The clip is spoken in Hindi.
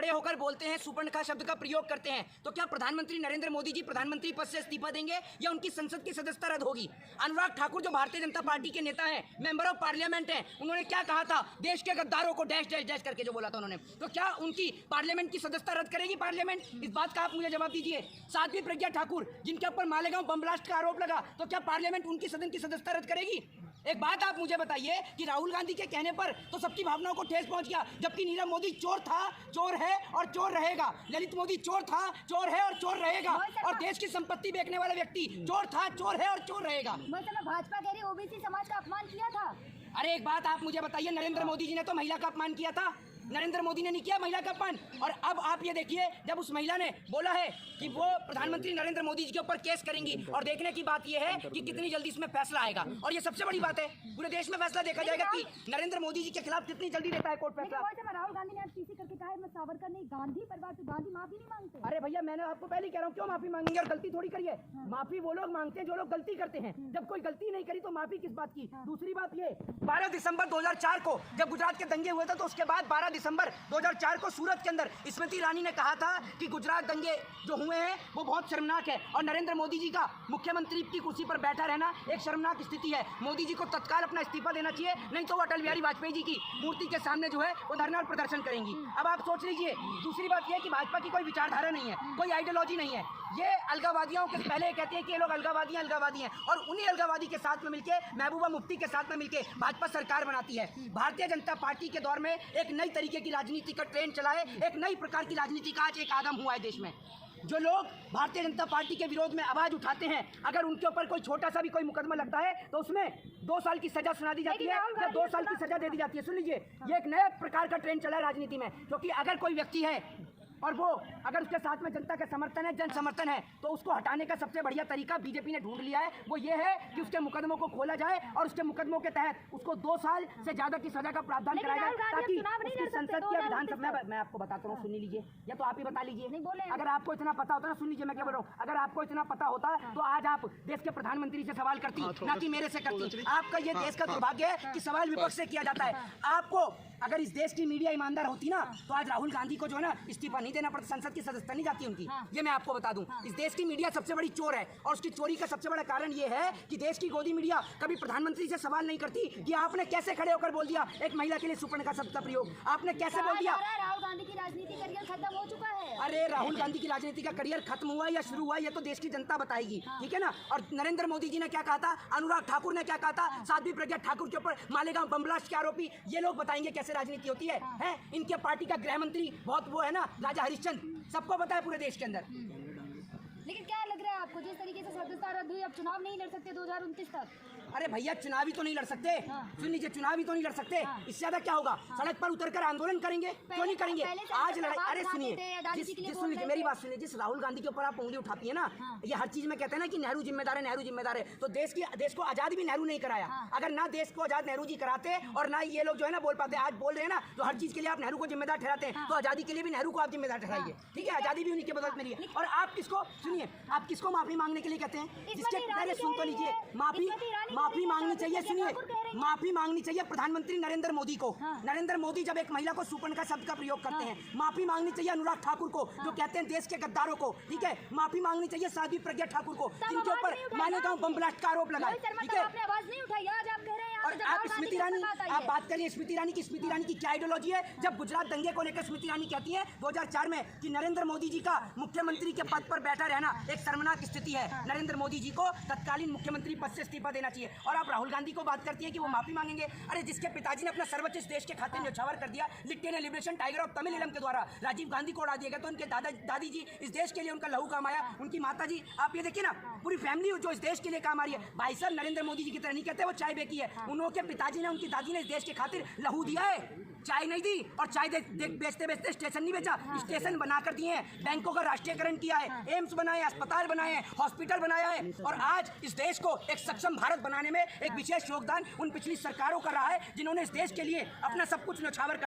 खड़े होकर बोलते हैं, सुपर्णखा शब्द का प्रयोग करते हैं, तो क्या प्रधानमंत्री नरेंद्र मोदी जी प्रधानमंत्री पद से इस्तीफा देंगे या उनकी संसद की सदस्यता रद्द होगी? अनुराग ठाकुर जो भारतीय जनता पार्टी के नेता हैं, मेंबर ऑफ पार्लियामेंट हैं, उन्होंने क्या कहा था? देश के गद्दारों को डैश डैश डैश करके जो बोला था उन्होंने, तो क्या उनकी पार्लियामेंट की सदस्यता रद्द करेगी पार्लियामेंट? इस बात का आप मुझे जवाब दीजिए। साध्वी प्रज्ञा ठाकुर जिनके ऊपर मालेगांव बम ब्लास्ट का आरोप लगा, तो क्या पार्लियामेंट उनकी सदन की सदस्यता रद्द करेगी? एक बात आप मुझे बताइए कि राहुल गांधी के कहने पर तो सबकी भावनाओं को ठेस पहुंच गया, जबकि नीरव मोदी चोर था, चोर है और चोर रहेगा। ललित मोदी चोर था, चोर है और चोर रहेगा। और देश की संपत्ति बेचने वाला व्यक्ति चोर था, चोर है और चोर रहेगा। भाजपा कह रही ओबीसी समाज का अपमान किया था। अरे एक बात आप मुझे बताइए, नरेंद्र मोदी जी ने तो महिला का अपमान किया था, नरेंद्र मोदी ने नहीं किया महिला का अपमान। और अब आप ये देखिए, जब उस महिला ने बोला है कि वो प्रधानमंत्री नरेंद्र मोदी जी के ऊपर केस करेंगी, और देखने की बात यह है कि कितनी जल्दी इसमें फैसला आएगा। और ये सबसे बड़ी बात है, पूरे देश में फैसला देखा जाएगा कि नरेंद्र मोदी जी के खिलाफ कितनी जल्दी देता है कोर्ट फैसला। राहुल गांधी ने आज पीसी करके कहा है मैं सावरकर नहीं गांधी परिवार से, गांधी माफी नहीं मांगते। अरे भैया, मैंने आपको पहले ही कह रहा हूँ, क्यों माफी मांगेंगे और गलती थोड़ी करिए। माफी वो लोग मांगते हैं जो लोग गलती करते हैं, जब कोई गलती नहीं करी तो माफी किस बात की। दूसरी बात ये, 12 दिसंबर 2004 को जब गुजरात के दंगे हुए थे, तो उसके बाद 12 दिसंबर 2004 को सूरत के अंदर स्मृति ईरानी ने कहा था कि गुजरात दंगे जो हुए हैं वो बहुत शर्मनाक है, और नरेंद्र मोदी जी का मुख्यमंत्री की कुर्सी पर बैठा रहना एक शर्मनाक स्थिति है। मोदी जी को तत्काल अपना इस्तीफा देना चाहिए, नहीं तो वो अटल बिहारी वाजपेयी जी की मूर्ति के सामने जो है वो धरना और प्रदर्शन करेंगी। अब आप सोच लीजिए, दूसरी बात यह है कि भाजपा की कोई विचारधारा नहीं है, कोई आइडियोलॉजी नहीं है। ये अलगावादियों के पहले कहते हैं कि ये लोग अलगावादी हैं, और उन्हीं अलगावादी के साथ में मिलकर, महबूबा मुफ्ती के साथ में मिलकर भाजपा सरकार बनाती है। भारतीय जनता पार्टी के दौर में एक नई तरीके की राजनीति का ट्रेंड चला है, एक नई प्रकार की राजनीति का आज एक आगम हुआ है देश में। जो लोग भारतीय जनता पार्टी के विरोध में आवाज उठाते हैं, अगर उनके ऊपर कोई छोटा सा भी कोई मुकदमा लगता है तो उसमें 2 साल की सजा सुना दी जाती है या 2 साल की सजा दे दी जाती है। सुन लीजिए, ये एक नए प्रकार का ट्रेंड चला है राजनीति में, क्योंकि अगर कोई व्यक्ति है और वो अगर उसके साथ में जनता का समर्थन है, जन समर्थन है, तो उसको हटाने का सबसे बढ़िया तरीका बीजेपी ने ढूंढ लिया है। वो ये है कि उसके मुकदमों को खोला जाए और उसके मुकदमों के तहत उसको 2 साल से ज्यादा की सजा का प्रावधान कराया जाए, ताकि उसकी संसद या विधानसभा में, मैं आपको बताता हूँ, सुन लीजिए, या तो आप ही बता लीजिए। अगर आपको इतना पता होता ना, सुन लीजिए मैं क्या बोल रहा हूँ, अगर आपको इतना पता होता तो आज आप देश के प्रधानमंत्री से सवाल करती, ना कि मेरे से करती। आपका ये देश का दुर्भाग्य है कि सवाल विपक्ष से किया जाता है। आपको अगर इस देश की मीडिया ईमानदार होती ना, तो आज राहुल गांधी को जो है ना इस्तीफा नहीं देना पड़ता, संसद की सदस्यता नहीं जाती उनकी। ये मैं आपको बता दूं, इस देश की मीडिया सबसे बड़ी चोर है, और उसकी चोरी का सबसे बड़ा कारण ये है कि देश की गोदी मीडिया कभी प्रधानमंत्री से सवाल नहीं करती कि आपने कैसे खड़े होकर बोल दिया एक महिला के लिए सुपर्णखा शब्द का प्रयोग, आपने कैसे बोल दिया। राहुल गांधी की राजनीति करियर खत्म हो चुका है। अरे राहुल गांधी की राजनीति का करियर खत्म हुआ या शुरू हुआ, ये तो देश की जनता बताएगी, ठीक है ना। और नरेंद्र मोदी जी ने क्या कहा था, अनुराग ठाकुर ने क्या कहा था, साध्वी प्रज्ञा ठाकुर के ऊपर मालेगांव बम ब्लास्ट के आरोपी, ये लोग बताएंगे कैसे राजनीति होती है। इनके पार्टी का गृह मंत्री बहुत वो है ना, राजा हरिश्चंद्र, सबको पता है पूरे देश के अंदर। लेकिन क्या लग रहा है आपको, जिस तरीके से सदस्यता रद्द हुई, अब चुनाव नहीं लड़ सकते 2029 तक? अरे भैया, चुनाव ही तो नहीं लड़ सकते। सुन लीजिए, चुनाव ही तो नहीं लड़ सकते। इससे ज्यादा क्या होगा, सड़क पर उतरकर आंदोलन करेंगे, क्यों नहीं करेंगे आज लड़ाई। अरे सुनिए, सुन लीजिए मेरी बात, सुनिए, जिस राहुल गांधी के ऊपर आप उंगली उठाती है ना, ये हर चीज में कहते हैं ना कि नेहरू जिम्मेदार है, नेहरू जिम्मेदार है, तो देश को आजाद भी नेहरू नहीं कराया। अगर ना देश को आजाद नेहरू जी कराते और ना ये लोग जो है ना बोल पाते, आज बोल रहे हैं ना, तो हर चीज के लिए आप नेहरू को जिम्मेदार ठहराते हैं, तो आजादी के लिए भी नेहरू को आप जिम्मेदार ठहराइए, ठीक है। आजादी भी उन्हीं की बदौलत मिली है। और आप किसको, सुनिए, आप किसको माफी मांगने के लिए कहते हैं, जिसके पहले सुन तो लीजिए, माफी मांगनी चाहिए, सुनिए, माफी मांगनी चाहिए प्रधानमंत्री नरेंद्र मोदी को। नरेंद्र मोदी जब एक महिला को सुपर्णखा शब्द का प्रयोग करते हैं, माफी मांगनी चाहिए अनुराग ठाकुर को, जो कहते हैं देश के गद्दारों को, ठीक है। माफी मांगनी चाहिए साध्वी प्रज्ञा ठाकुर को, जिनके ऊपर मालेगांव बम ब्लास्ट का आरोप लगा, ठीक है। और आप स्मृति ईरानी, आप बात करिए स्मृति ईरानी की, स्मृति ईरानी की क्या आइडियोलॉजी है। जब गुजरात दंगे को लेकर स्मृति ईरानी कहती है 2004 में कि नरेंद्र मोदी जी का मुख्यमंत्री के पद पर बैठा रहना एक शर्मनाक स्थिति है, नरेंद्र मोदी जी को तत्कालीन मुख्यमंत्री पद से इस्तीफा देना चाहिए। और आप राहुल गांधी को बात करती है कि वो माफी मांगेंगे। अरे जिसके पिताजी ने अपना सर्वोच्च इस देश के खाते न्यौछावर कर दिया, लिट्टे ने लिबरेशन टाइगर ऑफ तमिल के द्वारा राजीव गांधी को उड़ा दिया गया, तो उनके दादी जी इस देश के लिए उनका लहू काम आया, उनकी माता जी, आप ये देखिए ना, पूरी फैमिली जो इस देश के लिए काम आ रही है। भाई साहब, नरेंद्र मोदी जी की तरह नहीं कहते वो चाय बेची है, उनके पिताजी ने, उनकी दादी ने इस देश के खातिर लहू दिया है, चाय नहीं दी। और चाय बेचते बेचते स्टेशन नहीं बेचा, स्टेशन बनाकर दिए हैं, बैंकों का राष्ट्रीयकरण किया है, एम्स बनाए, अस्पताल बनाए हैं, हॉस्पिटल बनाया है, और आज इस देश को एक सक्षम भारत बनाने में एक विशेष योगदान उन पिछली सरकारों का रहा है, जिन्होंने इस देश के लिए अपना सब कुछ न्यौछावर